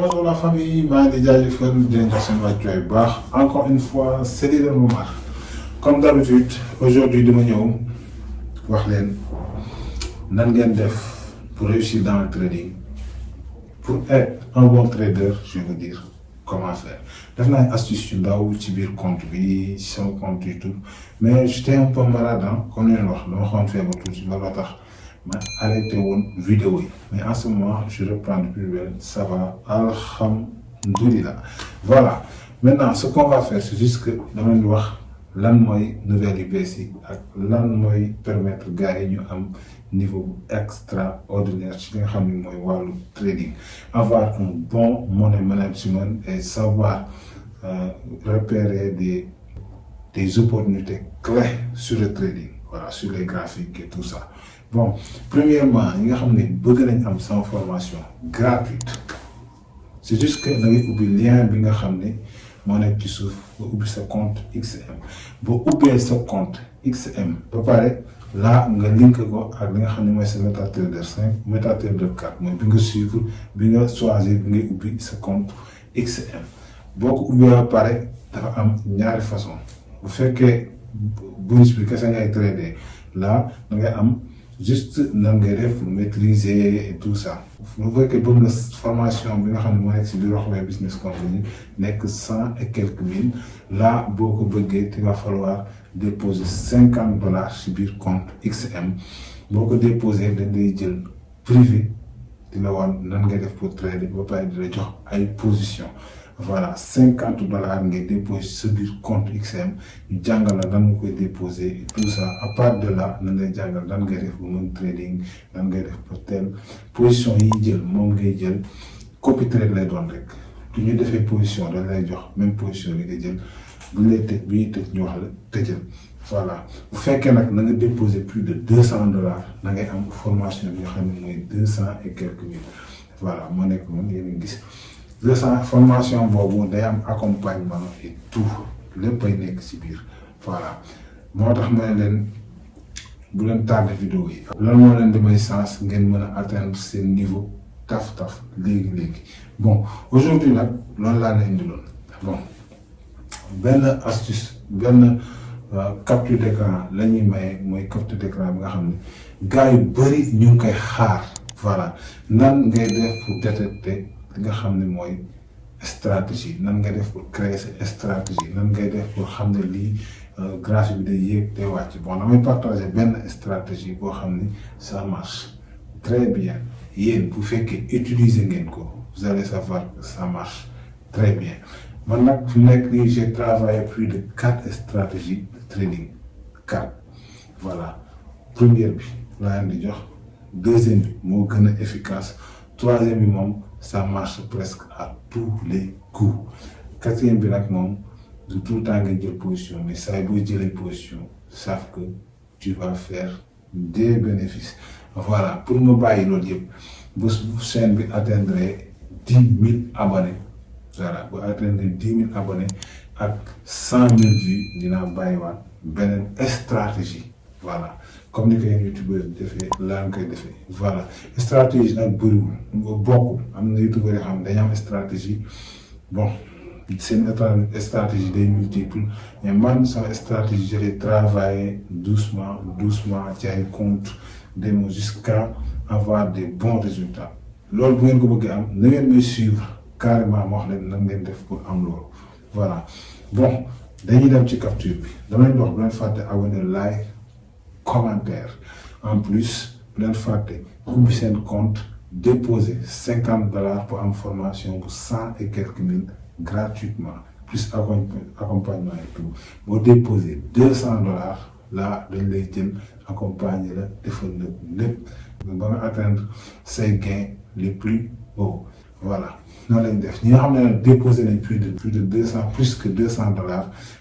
Bonjour la famille, encore une fois, c'est Leader Momar. Comme d'habitude, aujourd'hui, wax leen nan ngeen def pour réussir dans le trading, pour être un bon trader. Je veux dire comment faire. Def naa astuce yu ndaw ci biir compte bi sama compte YouTube, mais j'étais un peu malade comme ni wax dama xamoon feebar tuuti looloo tax ma arrêté woon vidéo yi, mais en ce moment je reprends depuis belle, ça va alhamdoulilah. Voilà, maintenant ce qu'on va faire c'est juste que dama leen wax lan mooy nouvelle yu bees yi ak lan mooy permettre gars yi ñu am niveau extraordinaire ci li nga xam ne mooy wàllu trading, avoir un bon money management et savoir repérer des opportunités clés sur le trading, voilà, sur les graphiques et tout ça. Bon, premièrement ñi nga xam ne bëgg nañ am sama formation gratuite, c'est juste que da ngay ubbi lien bi nga xam ne moo nekk ci suuf ba ubbi sa compte XM. boo ubbee sa compte XM ba pare là nga link ko ak li nga xam ne mooy sa MetaTrader 5 MetaTrader 4 mooy bi nga suivre bi nga choisir bi ngay ubbi sa compte XM. boo ko ubbee ba pare dafa am ñaari façon. bu fekkee bonus bi kese ngay trader là da ngay am juste nan ngay def pour maîtriser et tout ça. bu fekkee bëgg nga formation bi nga xam ne moo nekk si biir Rockaway Business Company nekk 100 et quelques mille, là boo ko bëggee il va falloir déposer $50 si biir compte XM. boo ko déposer dañ lay jël privé di la wan nan ngay def pour trader ba pare di la jox ay position. Voilà, $50 ngay déposer sa biir compte XM ñu jàngal la nan nga koy déposer et tout ça. À part de là nan lay jàngal nan ngay def pour mën trading, nan ngay def pour telle position yi jël moom ngay jël copy trade lay doon rek. du ñu defee position dañ lay jox même position bi nga jël bu ñu lay tëj bi ñuy tëj ñu wax la tëjal. Voilà, bu fekkee nag na nga déposer plus de $200 na ngay am formation bi nga xam ne mooy 200 et quelques mille. Voilà, moo nekk moom yéen a gis. Formation boobu day am accompagnement et tout léppay nekk ci biir. Voilà, moo tax ma ne leen bu leen tardé vidéo yi. lan moo leen di may sens ngeen mën a atteindre seen niveau taf léegi. Bon, aujourd'hui nag loolu laa la indiloon. Bon, benn astuce benn capture d'écran la ñuy maye mooy capture d'écran bi nga xam ne gars yu bëri ñu ngi koy xaar. Voilà, nan ngay def pour détecter li nga xam ne mooy stratégie, nan ngay def pour créer sa stratégie, nan ngay def pour xam ne lii graphique bi day yéeg day wàcc. Bon, damay partager benn stratégie boo xam ne ça marche très bien. yéen bu fekkee utiliser ngeen ko vous allez savoir que ça marche très bien. man nag fi nekk nii j'ai travaillé plus de 4 stratégies de trading. 4. Voilà, première bi laa leen di jox, deuxième bi moo gën a efficace, troisième bi moom ça marche presque à tous les coups, quatrième bi nag moom de tout le temps nga jël position, mais saa yi boo jëlee position sauf que tu vas faire des bénéfices. Voilà, pour me bàyyi loolu yëpp bu chaîne bi atteindre 10 000 abonnés, voilà, bu atteindre 10 000 abonnés ak 100 000 vues dinaa bàyyiwaat beneen stratégie. Voilà, comme ni ko yéen youtubeur defee laa koy defee. Voilà, stratégie nag bëriwul bokkul, am na youtubeur yoo xam ne dañu am stratégie. Bon, seen stratégie day multiple, mais man sama stratégie je l'ai travaillé doucement ci ay compte démo jusqu'à avoir des bons résultats. loolu bu ngeen ko bëggee am na ngeen may suivre carrément ma wax leen nan ngeen def pour am loolu. Voilà, bon dañuy dem ci capture bi, dama leen wax bu leen fàtte abonné, like, commentaire. En plus bu leen fàtte ubbi seen compte, déposer $50 pour am formation bu 100 et quelques mille gratuitement, plus accompagnement et tout. boo déposer $200 là dañ lay jël accompagner la defal la lépp ba nga atteindre ses gains les plus hauts. Voilà, noonu lañ def. ñi nga xam ne déposer nañ plus de 200 plus que $200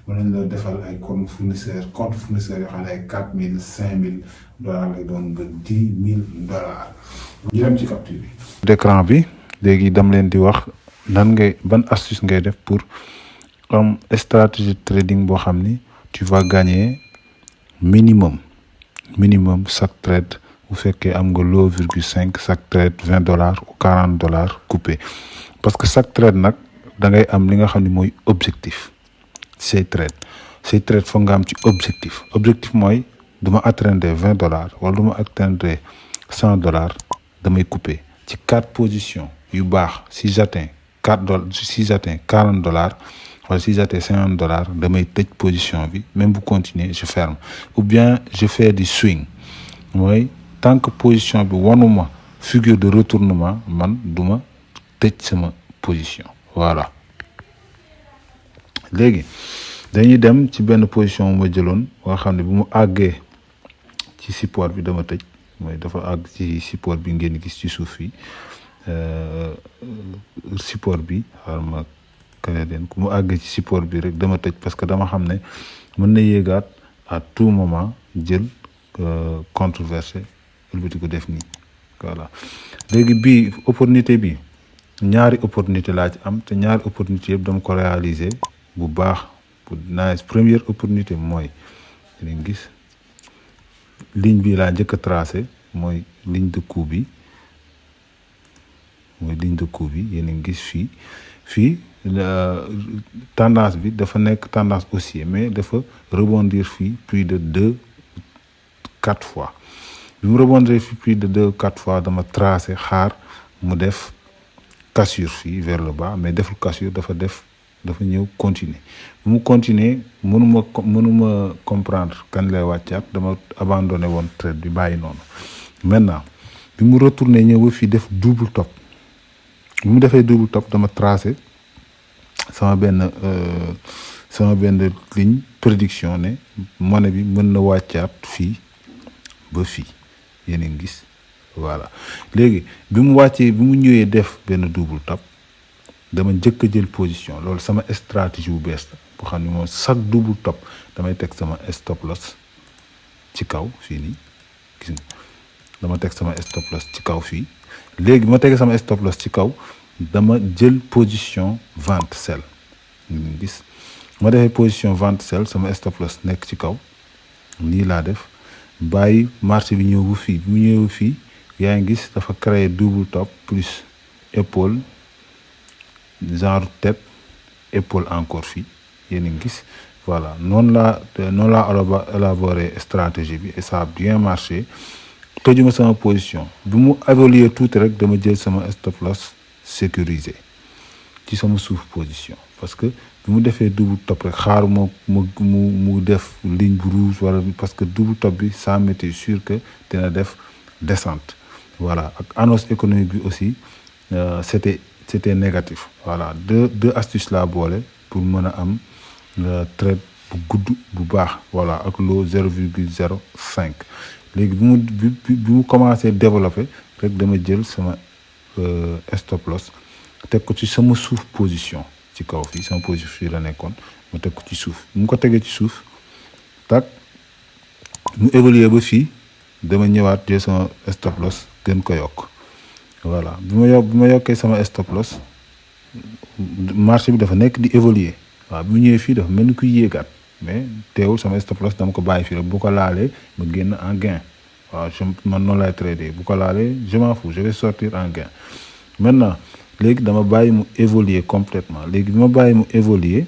mën nañ la defal ay compte fournisseur yoo xam ne ay $4,000 $5,000 lay doon ba $10,000. ñu dem ci capture bi. d'écran bi léegi dam leen di wax nan ngay ban astuce ngay def pour am stratégie de trading boo xam ni tu vas gagner minimum chaque trade. bu fekkee am nga 0,5 chaque trade $20 ou $40 coupé. parce que chaque trade nag da ngay am li nga xam ne mooy objectif say trade foog nga am ci objectif mooy du ma atteindre $20 wala du ma atteindre $100 damay couper ci 4 positions yu baax. Si j'atteins $40 wala si j'atteins $50 damay tëj position bi, même bu continuer je ferme, ou bien je fais du swing mooy tant que position bi wanuma figure de retournement man duma tëj sama position. Voilà, léegi dañuy dem ci benn position ma jëloon nga xam ne bu mu àggee ci support bi dama tëj, mooy dafa àgg ci support bi ngeen gis ci suuf yi, support bi xaaral ma kale leen ku mu àggee ci support bi rek dama tëj, parce que dama xam ne mën na yéegaat à tout moment jël controversé ëlbati ko def nii. Voilà, léegi bii opportunité bi ñaari opportunité laa ci am, te ñaari opportunité yëpp dama ko réaliser bu baax bu nice. Première opportunité mooy ngeen gis ligne bi laa njëkk a tracé, mooy ligne de coup bi, yéen a ngi gis fii tendance bi dafa nekk tendance haussière, mais dafa rebondir fii plus de 2-4 fois. bi mu rebondir fii plus de 2-4 fois dama tracé xaar mu def cassure fii vers le bas, mais deful cassure, dafa ñëw continuer. bu mu continuer mënuma comprendre kan lay wàccaat, dama abandonné woon trade bi bàyyi noonu. Maintenant bi mu retourné ñëw ba fii def double top, bi mu defee double top dama tracé sama benn ligne prédiction ne monnaie bi mën na wàccaat fii ba fii, yéen a ngi gis. Voilà, léegi bi mu ñëwee def benn double top dama njëkk a jël position. Loolu sama stratégie bu bees la boo xam ne moom chaque double top damay teg sama stop loss ci kaw fii nii, gis nga dama teg sama stop loss ci kaw fii. léegi ma tegee sama stop loss ci kaw dama jël position vente sell, ñu gis ma defee position vente sell, sama stop loss nekk ci kaw, nii laa def bàyyi marché bi ñëw bu fii. bi mu ñëw fii yaa ngi gis dafa créer double top plus épaule, genre tête épaule encore fii, yéen a ngi gis. Voilà, noonu laa élaboré stratégie bi et ça a bien marché. tëjuma sama position, bi mu évoluer tuuti rek dama jël sama stop loss sécurisé ci sama suuf position, parce que bi mu defee double top rek xaaruma mu def ligne bu rouge wala, parce que double top bi ça m'était sûr que dina def descente. Voilà, ak annonce économique bi aussi c'était négatif. Voilà, deux astuces laa boole pour mën a am trade bu gudd bu baax. Voilà, ak low 0,05. léegi bi mu commencé développer rek dama jël sama stop loss teg ko ci sama suuf position ci kaw fii, sama position fii la nekkoon, ma teg ko ci suuf. mu ko tegee ci suuf tak mu évoluer ba fii dama ñëwaat jël sama stop loss gën ko yokk. Voilà, bi ma yokkee sama stop loss marché bi dafa nekk di évoluer. waaw bi mu ñëwee fii dafa mel ni kuy yéegaat, mais teewul sama stop loss dama ko bàyyi fii rek, bu ko laalee ma génn en gain. waaw man noonu lay trader, bu ko laalee je m'en fous, je vais sortir en gain. Maintenant léegi dama bàyyi mu évoluer complètement. léegi bi ma bàyyi mu évoluer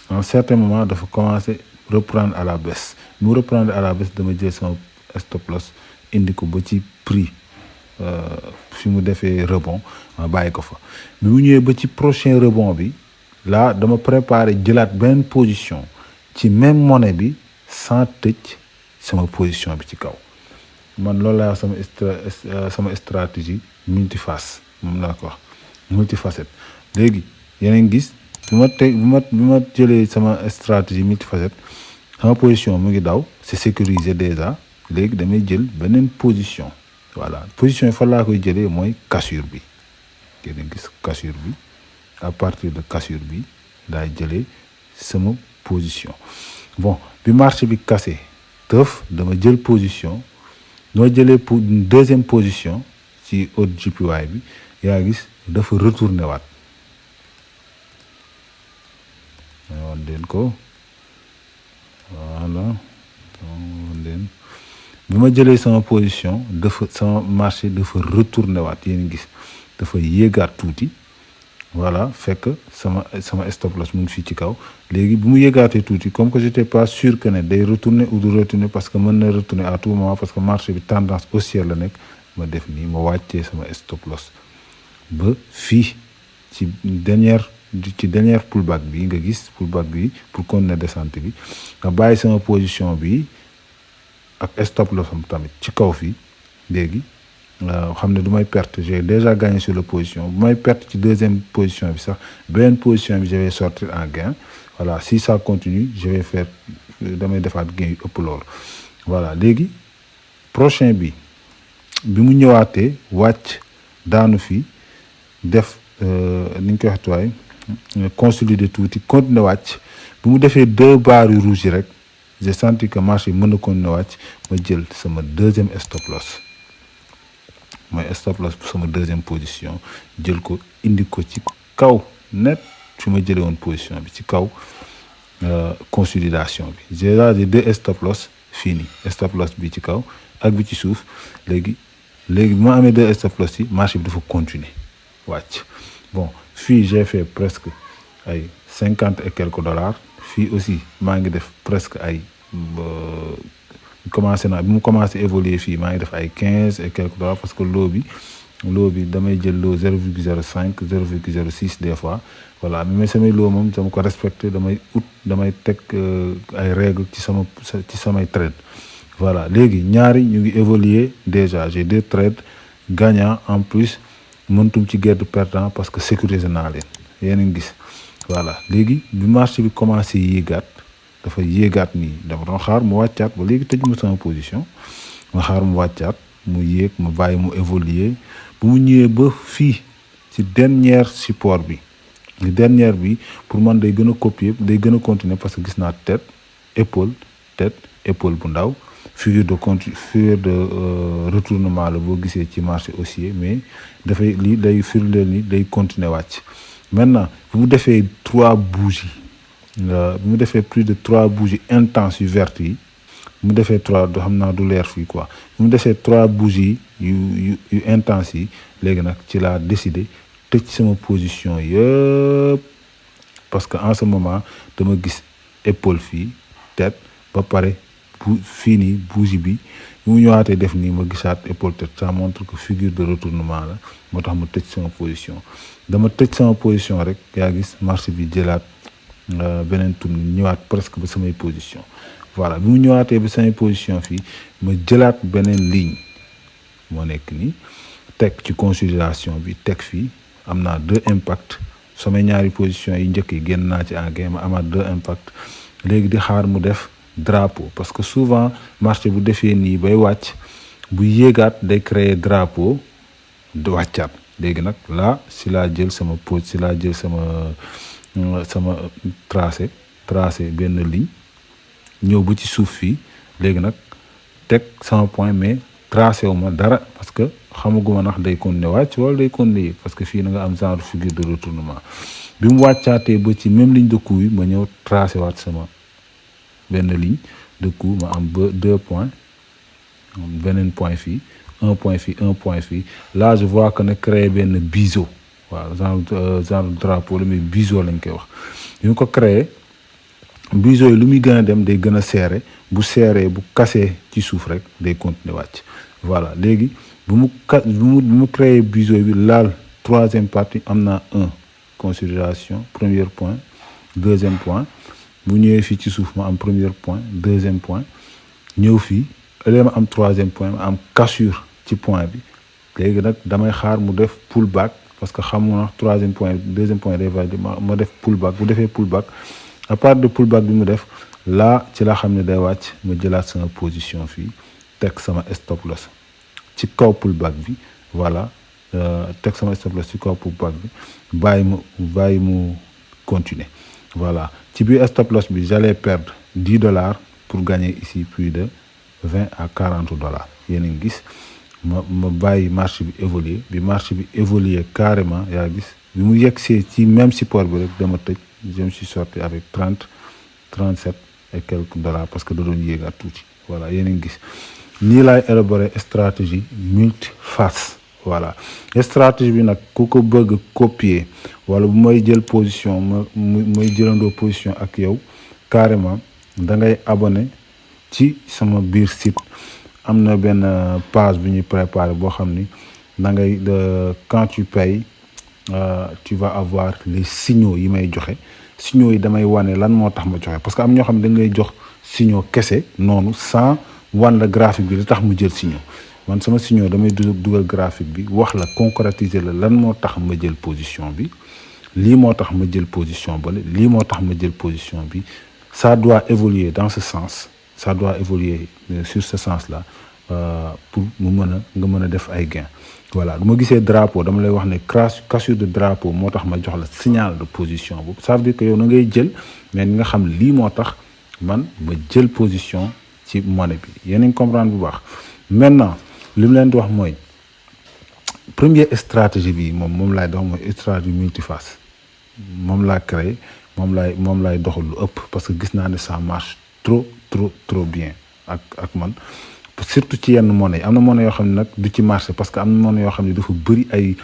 en certain moment dafa commencer reprendre à la baisse. mu reprendre à la baisse dama jël sama stop loss indi ko ba ci prix fi mu defee rebond ma bàyyi ko fa. bi mu ñëwee ba ci prochain rebond bi là dama préparer jëlaat benn position ci même monnaie bi sans tëj sama position bi ci kaw. man loolu laa sama stratégie multiface, moom laa ko wax multifacette. léegi yeneen gis bi ma jëlee sama stratégie multifacette, sama position mu ngi daw, c'est sécurisé déjà. léegi damay jël beneen position. Voilà, position yi fa laa koy jëlee mooy cassure bi, yeneen gis cassure bi. à partir de cassure bi laay jëlee sama position. Bon, bi marché bi cassé tëf dama jël position. noo jëlee pour une deuxième position ci haut JPY bi, yaa gis dafa retourné waat. woon leen ko, voilà, woon leen bi ma jëlee sama position sama marché dafa retourné waat, yéen gis dafa yéegaat tuuti. voilà fekk sama stop loss mu ngi fii ci kaw léegi bu mu yëgaatee tuuti comme que j'étais pas sûr que ne day retourner ou du retourner parce que mën na retourner à tout moment parce que marché bi tendance haussière la nekk ma def nii ma wàccee sama stop loss ba fii ci dernière pullback bi nga gis pullback bi pour continuer descente bi nga bàyyi sama position bi ak stop loss am tamit ci kaw fii léegi xam ne du may perte j'ai déjà gagné sur la position bu may perte ci deuxième position bi sax beneen position bi je vais sortir en gain voilà si ça continue je vais faire damay defaat gain yu ëpp loolu voilà léegi prochain bi mu ñëwaatee wàcc daanu fi def ni ñu koy wax tuwaay consolider tuuti continuer wàcc bu mu defee 2 barres yu rouges yi rek j'ai senti que marché mën na continuer wàcc ma jël sama deuxième stop loss mooy stop loss pour sama deuxième position jël ko indi ko ci kaw net fi ma jëlee woon position bi ci kaw consolidation bi j'ai là des 2 stop loss fii nii stop loss bi ci kaw ak bi ci suuf léegi bu ma amee 2 stop loss yi marché bi dafa continuer wàcc bon fii j'ai fait presque ay 50 et quelques dollars fii aussi maa ngi def presque ay commencé naa bi mu commencé évoluer fii maa ngi def ay 15 et quelques dollars parce que loo bi damay jël loo 0,05 0,06 des fois voilà mais samay loo moom dama ko respecté damay teg ay règles ci samay trade voilà léegi ñaari ñu ngi évoluer déjà j'ai 2 trades gagnants en plus mëntum ci gerte perdant parce que sécuriser naa leen yéen a ngi gis voilà léegi bi marché bi commencé yéegaat dafa yéegaat nii dama doon xaar mu wàccaat ba léegi tëj ma sama position ma xaar mu wàccaat mu yéeg ma bàyyi mu évoluer bu mu ñëwee ba fii ci dernière support bi dernière bi pour man day gën a copier day gën a continuer parce que gis naa tête épaule bu ndaw figure de retournement la boo gisee ci marché haussier mais dafay lii day firndeel ni day continuer wàcc maintenant bu mu defee 3 bougies bi mu defee plus de 3 bougies intenses yu vertes yi mu defee 3 xam naa du leer fii quoi mu defee 3 bougies yu intenses yi léegi nag ci laa décidé tëj sama position yëpp parce que en ce moment dama gis épaule fii tête ba pare fii nii bougie bi mu ñëwaatee def nii ma gisaat épaule tête ça montre que figure de retournement la moo tax ma tëj sama position dama tëj sama position rek yaa gis marché bi jëlaat beneen tour ñëwaat presque ba samay position voilà bi mu ñëwaatee ba samay position fii ma jëlaat beneen ligne moo nekk nii teg ci consolidation bi teg fii am naa 2 impact samay ñaari position yi njëkk yi génn naa ci en gain ma amaat 2 impact léegi di xaar mu def drapeau parce que souvent marché bu defee nii bay wàcc bu yéegaat day créer drapeau du wàccaat léegi nag là si laa jël sama pose si laa jël sama tracé benn ligne ñëw ba ci suuf fii léegi nag teg sama point mais tracé wu ma dara parce que xamaguma ndax day continuer wàcc wala day continuer yéeg parce que fii na nga am genre figure de retournement bi mu wàccaatee ba ci même ligne de coup yi ma ñëw tracé waat sama benn ligne de coup ma am ba 2 points beneen point fii 1 point fii 1 point fii là je vois que ne créé benn biseau waaw genre drapeau la mais biseau lañ koy wax yu ñu ko créé biseau yi lu muy gën a dem day gën a serré bu serré bu kasee ci suuf rek day continuer wàcc voilà léegi bu mu créé biseau bi laal 3e partie am naa 1 considération premier point 2e point bu ñëwee fii ci suuf ma am premier point 2e point ñëw fii ëllëg ma am 3e point ma am cassure ci point bi léegi nag damay xaar mu def pullback parce que xam nga 3e point 2e point day valide ma def pullback bu defee pullback à part de pullback bi mu def là ci la xam ne day wàcc ma jëlaat sama position fii teg sama stop loss ci kaw pullback bi voilà teg sama stop loss ci kaw pullback bi bàyyi mu continuer voilà ci biir stop loss bi j'allais perdre $10 pour gagner ici plus de 20 à 40 dollars yéen a ngi gis ma bàyyi marché bi évoluer bi marché bi évoluer carrément yaa gis bi mu yegsee ci même support bi rek dama tëj je me suis sorti avec 37 et quelques dollars parce que da doon yéegaat tuuti voilà yéen a ngi gis nii laay élaborer stratégie multiface voilà stratégie bi nag ku ko bëgg copier wala bu may jël position may jëlandoo position ak yow carrément da ngay abonné ci sama biir site am na benn page bu ñuy préparer boo xam ni da ngay quand tu payes tu vas avoir les signaux yi may joxe signaux yi damay wane lan moo tax ma joxe parce que am ñoo xam ne dañ lay jox signaux kese noonu sans wan la graphique bi li tax mu jël signaux man sama signaux damay dugal graphique bi wax la concrétiser la lan moo tax ma jël position bi lii moo tax ma jël position bale lii moo tax ma jël position bi ça doit évoluer dans ce sens ça doit évoluer sur ce sens là pour mu mën a nga mën a def ay gains voilà du ma gisee drapeau dama lay wax ne cassure de drapeau moo tax ma jox la signal de position boobu ça veut dire que yow na ngay jël mais nga xam lii moo tax man ma jël position ci monnaie bi yéen a ngi comprendre bu baax maintenant li mu leen di wax mooy première stratégie bi moom laay dox mooy stratégie multiface moom laa créé moom laay doxal lu ëpp parce que gis naa ne ça marche trop bien ak man surtout ci yenn monnaie yi am na monnaie yoo xam ne nag du ci marché parce que am na monnaie yoo xam ne dafa bëri ay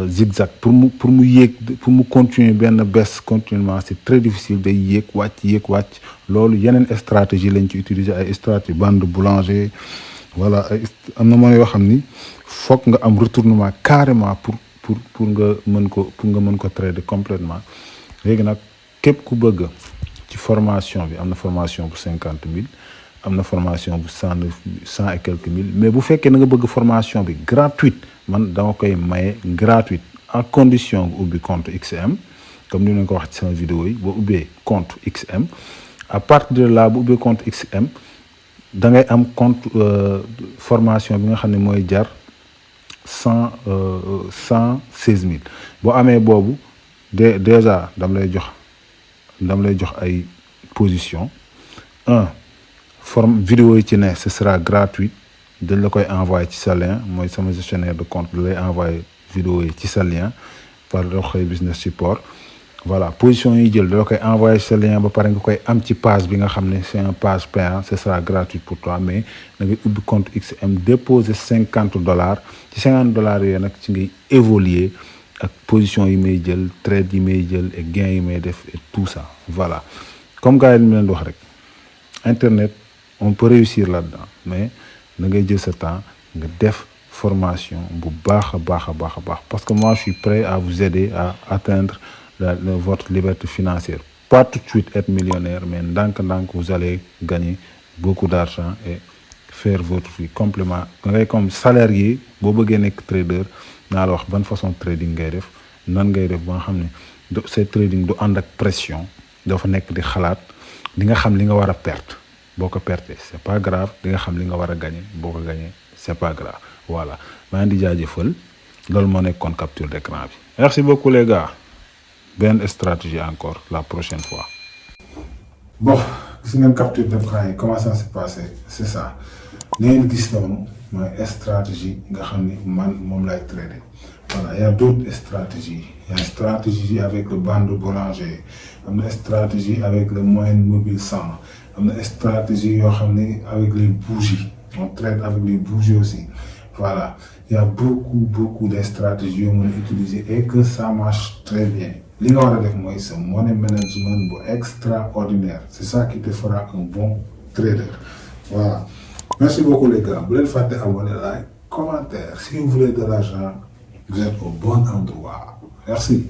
zigzag pour mu yéeg pour mu continuer benn baisse continuellement c'est très difficile day yéeg wàcc loolu yeneen stratégie lañ ci utiliser ay stratégie bande boulanger voilà am na monnaie yoo xam ni foog nga am retournement carrément pour nga mën ko trader complètement léegi nag képp ku bëgg ci formation bi am na formation bu 50 000 am na formation bu 100 et quelques mille mais bu fekkee na nga bëgg formation bi gratuite man dama koy maye gratuite à condition nga ubbi compte XM comme ni ma ko wax ci sama vidéo yi boo ubbee compte XM à partir de là bu ubbee compte XM da ngay am compte formation bi nga xam ne mooy jar 116 000 boo amee boobu déjà dam lay jox ay position vidéo yi ci ne ce sera gratuit dañ la koy envoyer ci sa lien mooy sama gestionnaire de compte da lay envoyer vidéo yi ci sa lien par Rokhaya Business Support voilà position yi jël da la koy envoyer ci sa lien ba pare nga koy am ci page bi nga xam ne c'est un page payant ce sera gratuit pour toi mais da ngay ubbi compte XM déposer $50 ci $50 yooyu nag ci ngay évoluer ak position yi may jël trade yi may jël et gain yi may def et tout ça voilà comme gars yi li mu leen di wax rek internet on peut réussir là-dedans mais da ngay jël sa temps nga def formation bu baax a baax parce que moi je suis prêt à vous aider à atteindre votre liberté financière pas tout de suite être millionnaire mais ndànk-ndànk vous allez gagner beaucoup d'argent et faire votre vie complément da ngay comme salarié boo bëggee nekk trader naa la wax ban façon trading ngay def nan ngay def ba nga xam ne c'est trading du ànd ak pression dafa nekk di xalaat di nga xam li nga war a perte boo ko perte c'est pas grave di nga xam li nga war a gagner boo ko gagner c'est pas grave voilà maa ngi di jaajëfal loolu moo nekkoon capture d'écran bi merci beaucoup les gars benn stratégie encore la prochaine fois. bon gis ngeen capture d'écran yi comment ça s'est passé c'est ça li ngeen gis noonu mooy stratégie nga xam ni man moom lay trader voilà il y a d'autres stratégies il y a stratégie avec le bande boulanger am na stratégie avec le moyen mobile 100 am na stratégie yoo xam ne avec les bougies on trade avec les bougies aussi voilà il y a beaucoup de stratégies yoo mën a utiliser et que ça marche très bien li nga war a def mooy sa money management bu extraordinaire c'est ça qui te fera un bon trader voilà merci beaucoup les gars bu leen fàtte abonner like commentaire si vous voulez de l'argent vous êtes au bon endroit merci.